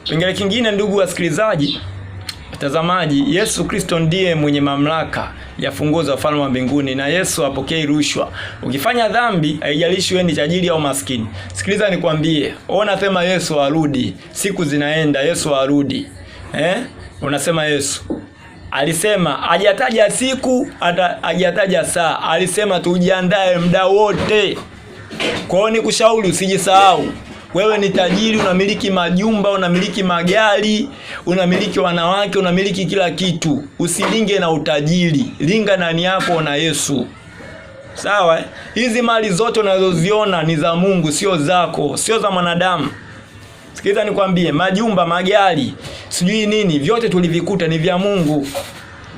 Kipengele kingine, ndugu wasikilizaji, watazamaji, Yesu Kristo ndiye mwenye mamlaka ya funguo za ufalme wa mbinguni, na Yesu hapokei rushwa. Ukifanya dhambi, haijalishi wewe ni tajiri au maskini. Sikiliza nikwambie, unasema Yesu arudi, siku zinaenda, Yesu arudi. Unasema Yesu alisema, hajataja siku, hajataja saa. Alisema tujiandae muda wote. Kwa hiyo nikushauri usijisahau. Wewe ni tajiri, unamiliki majumba, unamiliki magari, unamiliki wanawake, unamiliki kila kitu. Usilinge na utajiri, linga ndani yako na Yesu. Sawa? Hizi mali zote unazoziona ni za Mungu, sio zako, sio za mwanadamu. Sikiliza nikwambie, majumba, magari, sijui nini, vyote tulivikuta ni vya Mungu.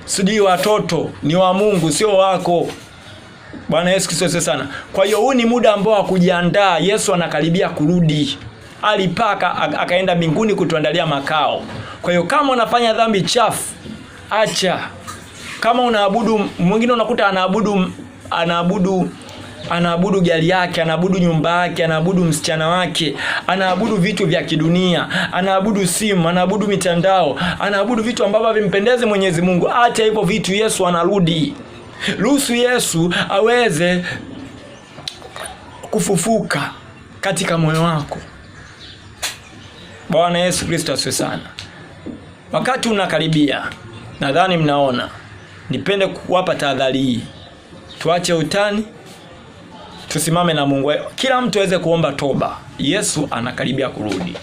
Sijui watoto ni wa Mungu, sio wako. Bwana Yesu Kristo sana. Kwa hiyo huu ni muda ambao wa kujiandaa. Yesu anakaribia kurudi. Alipaka akaenda mbinguni kutuandalia makao. Kwa hiyo kama unafanya dhambi chafu, acha. Kama unaabudu, mwingine unakuta anaabudu gari yake, anaabudu nyumba yake, anaabudu msichana wake, anaabudu vitu vya kidunia, anaabudu simu, anaabudu mitandao, anaabudu vitu ambavyo vimpendeze Mwenyezi Mungu. Acha hivyo vitu, Yesu anarudi. Ruhusu Yesu aweze kufufuka katika moyo wako. Bwana Yesu Kristo asifiwe sana. Wakati unakaribia, nadhani mnaona, nipende kuwapa tahadhari hii. Tuache utani, tusimame na Mungu. Kila mtu aweze kuomba toba. Yesu anakaribia kurudi.